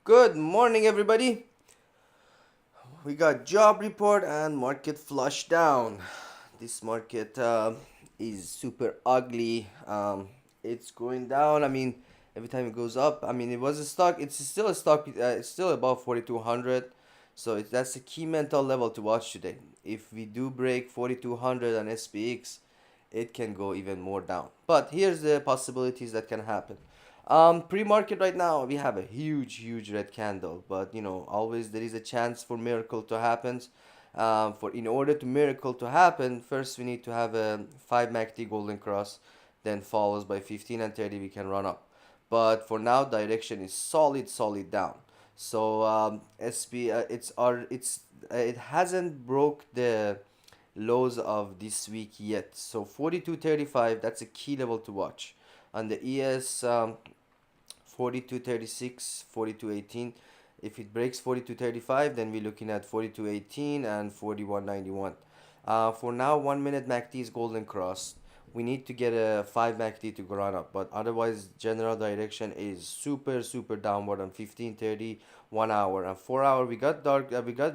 Good morning, everybody. We got job report and market flush down. This market is super ugly. It's going down. Every time it goes up, it was a stock. It's still a stock. It's still above 4,200. So that's a key mental level to watch today. If we do break 4,200 on SPX, it can go even more down. But here's the possibilities that can happen. Pre-market right now, we have a huge red candle, but always there is a chance for miracle to happen. For in order to miracle to happen, first we need to have a 5 MACD golden cross, then follows by 15 and 30 we can run up. But for now, direction is solid down. So SB, it hasn't broke the lows of this week yet. So 42.35, that's a key level to watch. On the ES, 42.36, 42.18. If it breaks 42.35, then we're looking at 42.18 and 41.91. For now, 1 minute MACD is golden cross. We need to get a 5 MACD to go run up, but otherwise, general direction is super downward on 15.30, 1 hour, and 4 hour. We got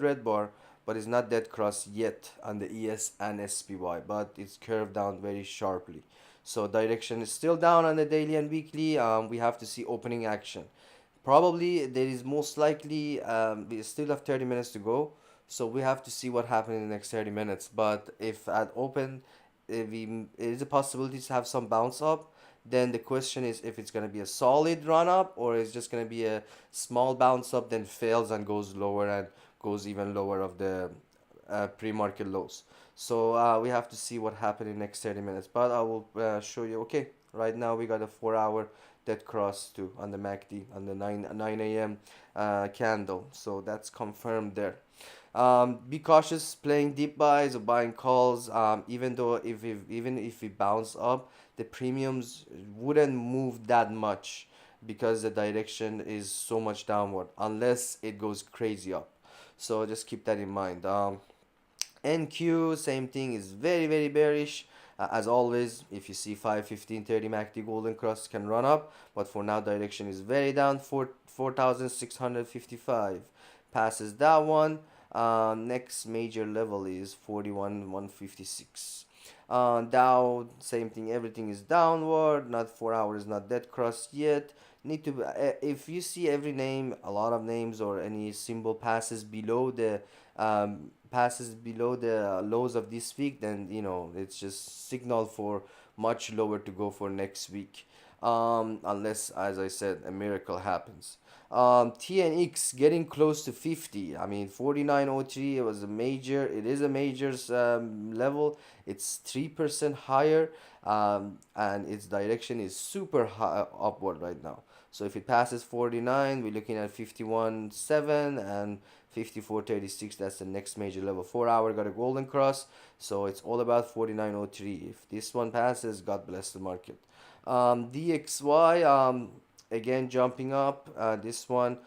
red bar, but it's not dead cross yet on the ES and SPY, but it's curved down very sharply. So direction is still down on the daily and weekly. We have to see opening action. Probably there is most likely we still have 30 minutes to go, so we have to see what happens in the next 30 minutes. But if at open, if we there is a possibility to have some bounce up, then the question is if it's gonna be a solid run up or it's just gonna be a small bounce up, then fails and goes lower and goes even lower of the pre-market lows. So we have to see what happened in the next 30 minutes. But I will show you. Okay, right now we got a 4 hour dead cross too on the MACD on the 9 a.m. Candle. So that's confirmed there. Be cautious playing deep buys or buying calls. Even though even if we bounce up, the premiums wouldn't move that much because the direction is so much downward unless it goes crazy up. So just keep that in mind. NQ, same thing, is very bearish. As always, if you see 5, 15, 30 MACD golden cross can run up, but for now direction is very down. 4,655 passes that one. Next major level is 41, 156. Dow, same thing, everything is downward. Not 4 hours, not dead cross yet. Need to if you see every name, a lot of names or any symbol passes below the lows of this week, then it's just signal for much lower to go for next week, unless, as I said, a miracle happens. TNX getting close to 50. 49.03, it is a major level. It's 3% higher, and its direction is super high, upward right now. So if it passes 49, we're looking at 51.7 and 54.36. That's the next major level. 4 hour got a golden cross, so it's all about 49.03. If this one passes, God bless the market. DXY, again jumping up. This one,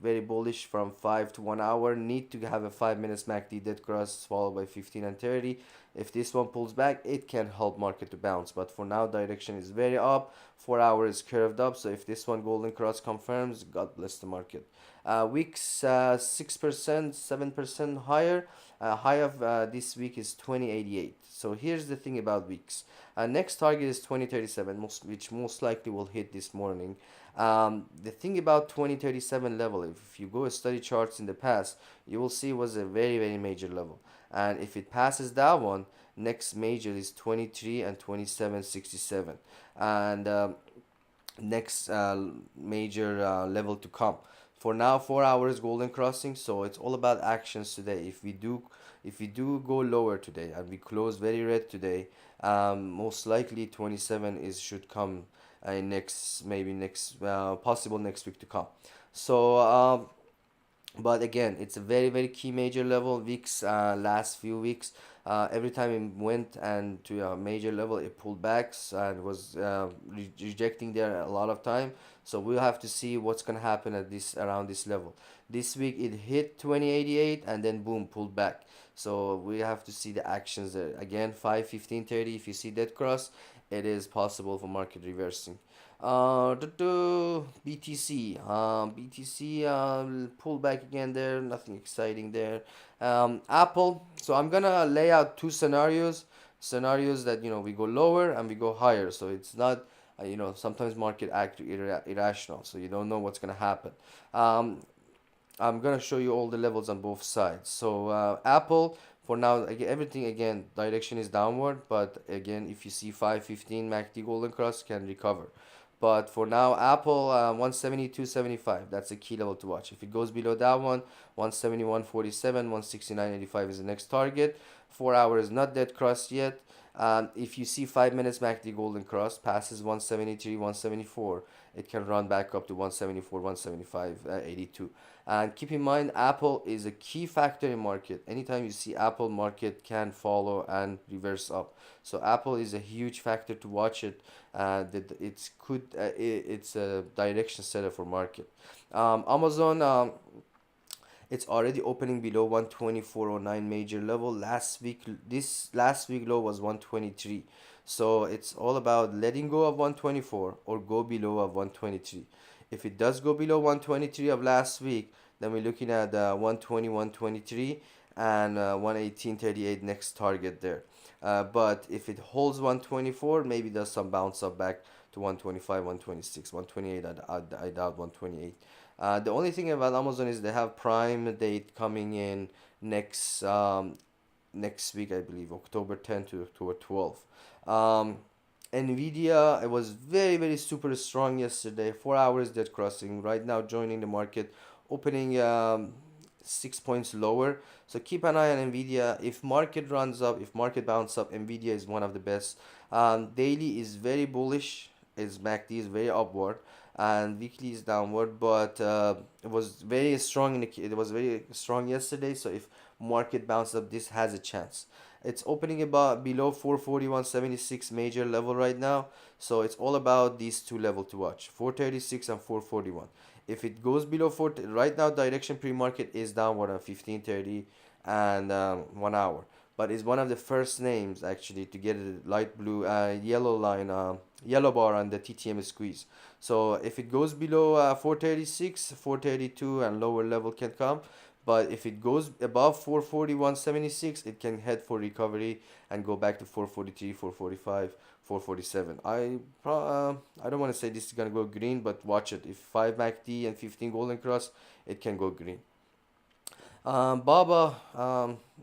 very bullish from 5 to 1 hour. Need to have a 5 minutes MACD dead cross followed by 15 and 30. If this one pulls back, it can help market to bounce, but for now direction is very up. 4 hour is curved up, so if this one golden cross confirms, God bless the market. Wix, 6%, 7% higher. High of this week is 2088. So here's the thing about Wix. Next target is 2037, which most likely will hit this morning. The thing about 2037 level, if you go study charts in the past, you will see it was a very major level. And if it passes that one, next major is 23 and 2767. And next major level to come. For now, 4 hours golden crossing, so it's all about actions today. If we do go lower today and we close very red today, most likely 27 is should come in next, maybe next, possible next week to come. So but again, it's a very key major level. Weeks, last few weeks, every time it went and to a major level, it pulled back and was rejecting there a lot of time. So we'll have to see what's gonna happen at this around this level. This week it hit 2088 and then boom, pulled back. So we have to see the actions there again. 5, 15, 30. If you see that cross, it is possible for market reversing. BTC. BTC pull back again there. Nothing exciting there. Apple. So I'm gonna lay out two scenarios. Scenarios that we go lower and we go higher. So it's not sometimes market act irrational. So you don't know what's gonna happen. Um, I'm gonna show you all the levels on both sides. So Apple for now again, everything again direction is downward, but again if you see 515 MACD golden cross can recover. But for now Apple 172.75, that's a key level to watch. If it goes below that one, 171.47, 169.85 is the next target. 4 hours not dead cross yet. If you see 5 minutes MACD golden cross passes 173, 174, it can run back up to 174, 175, 82. And keep in mind, Apple is a key factor in market. Anytime you see Apple, market can follow and reverse up. So Apple is a huge factor to watch it. That it's a direction setter for market. Amazon, it's already opening below 124.09 major level. This last week low was 123. So it's all about letting go of 124 or go below of 123. If it does go below 123 of last week, then we're looking at 120, 123 and 118.38 next target there. But if it holds 124, maybe does some bounce up back to 125, 126, 128. I doubt 128. The only thing about Amazon is they have Prime date coming in next next week, I believe, October 10th to October 12th. Um, Nvidia, it was very super strong yesterday. 4 hours dead crossing. Right now joining the market, opening 6 points lower. So keep an eye on Nvidia. If market runs up, if market bounce up, Nvidia is one of the best. Daily is very bullish. Is MACD is very upward, and weekly is downward. But it was very strong it was very strong yesterday. So if market bounce up, this has a chance. It's opening about below 441.76 major level right now. So it's all about these two level to watch, 436 and 441. If it goes below 40, right now direction pre-market is downward on 1530 and 1 hour. But it's one of the first names actually to get a light blue, yellow line, yellow bar on the TTM squeeze. So if it goes below 436, 432 and lower level can come. But if it goes above 441.76, it can head for recovery and go back to 443, 445, 447. I don't want to say this is gonna go green, but watch it. If 5 MACD and 15 golden cross, it can go green. Baba,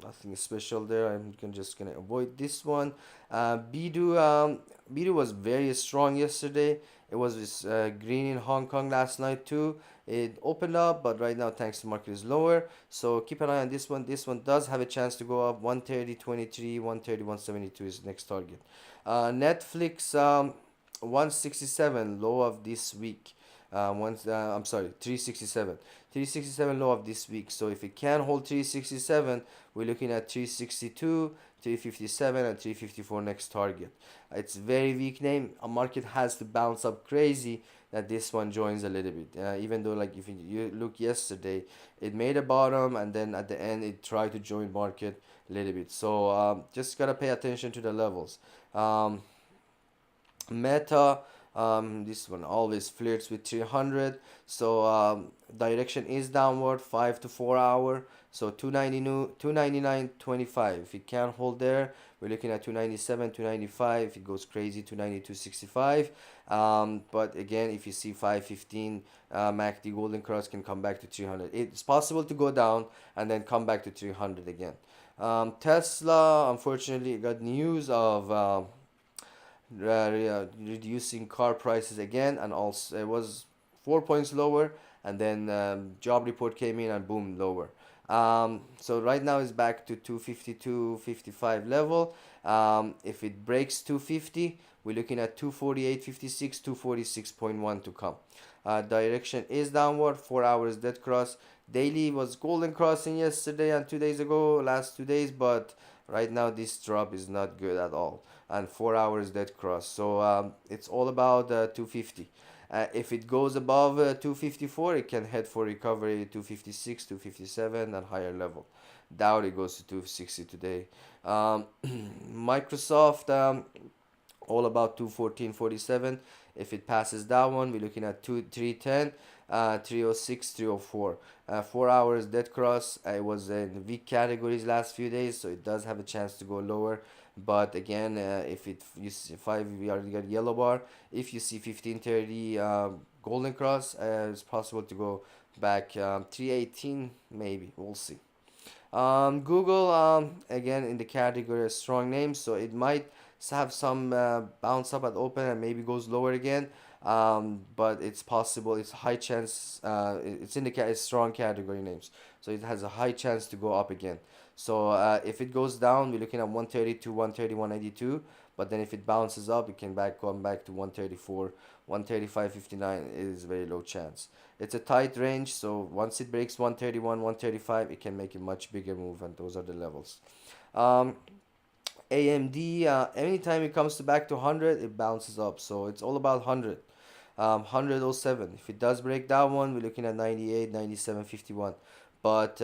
nothing special there. Just gonna avoid this one. Bidu was very strong yesterday. It was green in Hong Kong last night too. It opened up, but right now thanks to market is lower. So keep an eye on this one. This one does have a chance to go up. 130.23, 130.172 is next target. Netflix 167 low of this week. I'm sorry, 367. 367 low of this week. So if it can hold 367, we're looking at 362, 357, and 354 next target. It's very weak name. A market has to bounce up crazy that this one joins a little bit. Even though like if you look yesterday, it made a bottom and then at the end it tried to join market a little bit. So just gotta pay attention to the levels. Um, Meta, this one always flirts with 300. So direction is downward 5 to 4 hour. So 290 new 299.25. If it can hold there, we're looking at 297, 295. If it goes crazy, 292.65. But again, if you see 515 MACD golden cross can come back to 300. It's possible to go down and then come back to 300 again. Tesla, unfortunately, got news of reducing car prices again, and also it was 4 points lower, and then job report came in and boom, lower. So right now it's back to 252, 55 level. If it breaks 250, we're looking at 248.56, 246.1 to come. Direction is downward. 4 hours dead cross. Daily was golden crossing yesterday and 2 days ago, last 2 days, but right now this drop is not good at all. And 4 hours dead cross. So it's all about 250. If it goes above 254, it can head for recovery 256, 257, and higher level. Doubt it goes to 260 today. Um, Microsoft, all about 214.47. If it passes that one, we're looking at 310, 306, 304. 4 hours dead cross. It was in weak categories last few days, so it does have a chance to go lower. But again, if it you see five, we already got yellow bar. If you see 1530 golden cross, it's possible to go back 318 maybe. We'll see. Google, again in the category of strong names, so it might have some bounce up at open and maybe goes lower again. But it's possible. It's high chance. It's in the it's strong category names, so it has a high chance to go up again. So if it goes down, we're looking at 132, 130, 192. But then if it bounces up, it can come back to 134, 135, 59 is very low chance. It's a tight range, so once it breaks 131, 135, it can make a much bigger move, and those are the levels. Um, AMD, anytime it comes to back to 100, it bounces up, so it's all about 100. 107. If it does break that one, we're looking at 98, 97, 51. But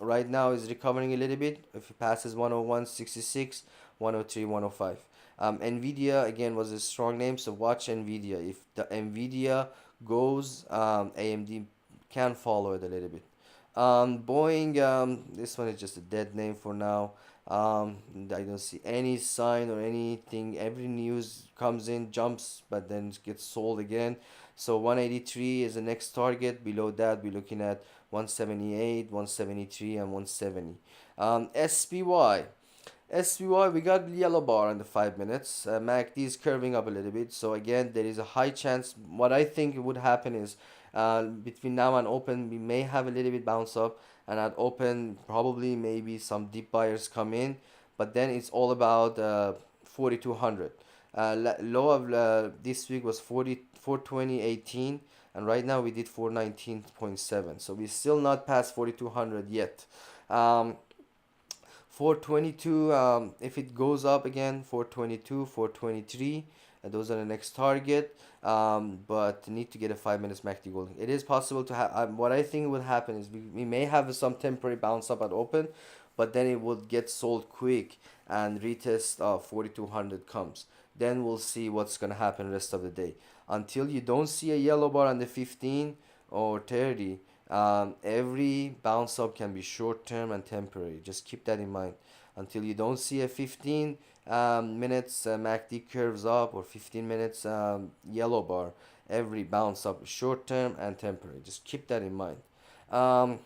right now is recovering a little bit. If it passes 101, 66, 103, 105. Nvidia again was a strong name, so watch Nvidia. If the Nvidia goes, AMD can follow it a little bit. Boeing, this one is just a dead name for now. I don't see any sign or anything. Every news comes in, jumps, but then gets sold again. So 183 is the next target. Below that, we're looking at 178, 173, and 170. SPY. SPY, we got yellow bar in the 5 minutes. MACD is curving up a little bit. So again, there is a high chance. What I think would happen is between now and open, we may have a little bit bounce up. And at open, probably maybe some deep buyers come in. But then it's all about 4,200. Low of this week was 40, 420.18. And right now we did 419.7. So we're still not past 4,200 yet. Um, 422, if it goes up again, 422, 423, those are the next target. But need to get a 5 minutes MACD gold. It is possible to have, what I think will happen is we may have some temporary bounce up at open, but then it would get sold quick and retest 4200 comes. Then we'll see what's gonna happen rest of the day. Until you don't see a yellow bar on the 15 or 30, every bounce up can be short term and temporary. Just keep that in mind. Until you don't see a 15 minutes MACD curves up or 15 minutes yellow bar, every bounce up is short term and temporary. Just keep that in mind. Um,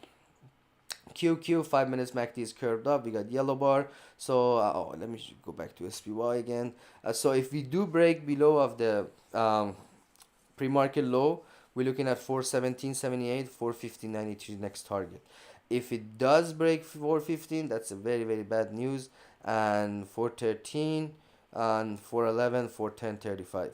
QQ 5 minutes MACD is curved up. We got yellow bar. So let me go back to SPY again. So if we do break below of the pre-market low, we're looking at 417.78, 415.93 next target. If it does break 415, that's a very very bad news. And 413 and 411, 410.35.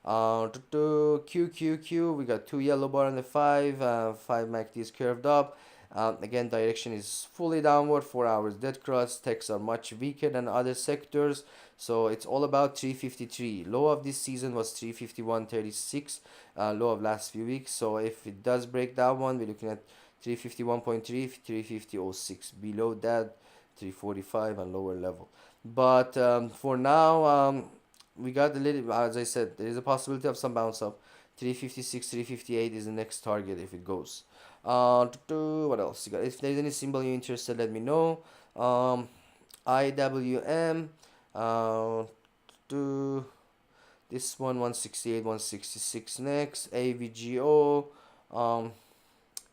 QQQ, we got two yellow bar on the 5, 5 MACD is curved up. Again, direction is fully downward, 4 hours dead cross. Techs are much weaker than other sectors, so it's all about 353. Low of this season was 351.36, low of last few weeks. So if it does break that one, we're looking at 351.3, 350.06. Below that, 345 and lower level. But for now, we got a little, as I said, there is a possibility of some bounce up. 356, 358 is the next target if it goes. What else? You got, if there's any symbol you're interested, let me know. IWM, to this one 168, 166 next. AVGO,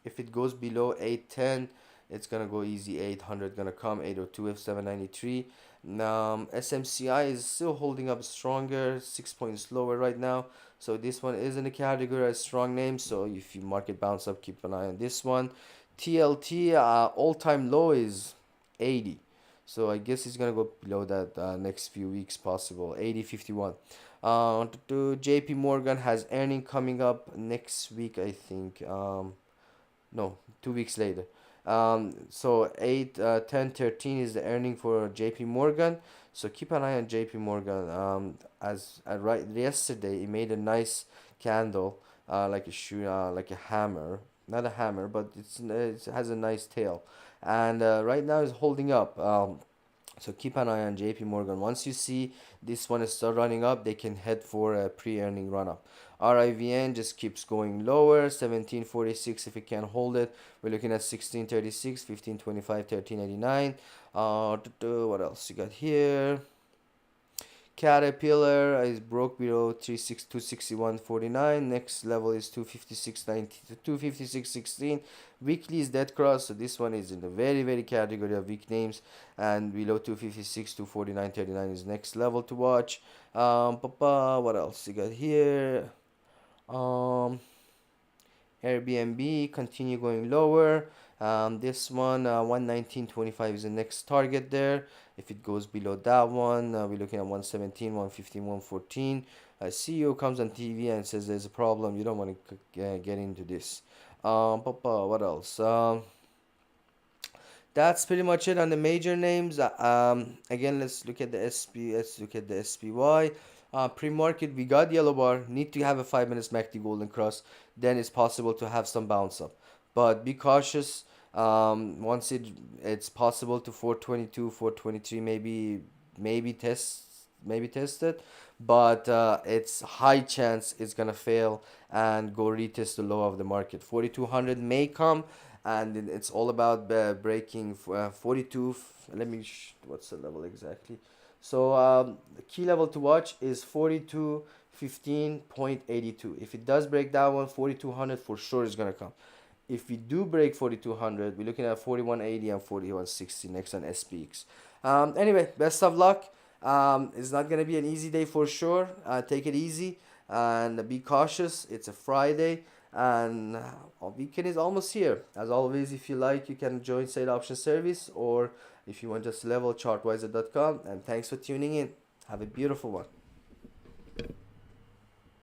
if it goes below 810, it's gonna go easy. 800 gonna come. 802 F793. SMCI is still holding up stronger, 6 points lower right now. So this one is in the category as strong name. So if you market bounce up, keep an eye on this one. TLT all-time low is 80. So I guess it's gonna go below that next few weeks possible. 80.51. To JP Morgan has earning coming up next week, I think. No, 2 weeks later. So 8, 10, 13 is the earning for JP Morgan. So keep an eye on JP Morgan. As right yesterday, it made a nice candle, like a shoe, like a hammer. Not a hammer, but it has a nice tail. And right now it's holding up. So keep an eye on JP Morgan. Once you see this one is start running up, they can head for a pre-earning run up. RIVN just keeps going lower, 1746 if it can hold it. We're looking at 1636, 1525, 1389. What else you got here? Caterpillar is broke below 261.49. Next level is 256.90 to 256.16. Weekly is dead cross, so this one is in the very very category of weak names. And below 256 to 49.39 is next level to watch. What else you got here? Um, Airbnb continue going lower. This one 119.25 is the next target there. If it goes below that one, we're looking at 117, 115, 114. CEO comes on TV and says there's a problem. You don't want to get into this. What else? That's pretty much it on the major names. Again, let's look at the SP. Let's look at the SPY. Pre-market, we got yellow bar. Need to have a 5 minutes MACD golden cross. Then it's possible to have some bounce up. But be cautious. Once it's possible to 422, 423, maybe test it. But it's high chance it's gonna fail and go retest the low of the market. 4200 may come, and it's all about breaking 42. Let me what's the level exactly. So the key level to watch is 4215.82. If it does break that one, 4200 for sure is gonna come. If we do break 4200, we're looking at 4180 and 4160 next on SPX. Anyway, best of luck. It's not gonna be an easy day for sure. Take it easy and be cautious. It's a Friday, and our weekend is almost here. As always, if you like, you can join Sale Option Service, or if you want just level chartwiser.com. And thanks for tuning in. Have a beautiful one.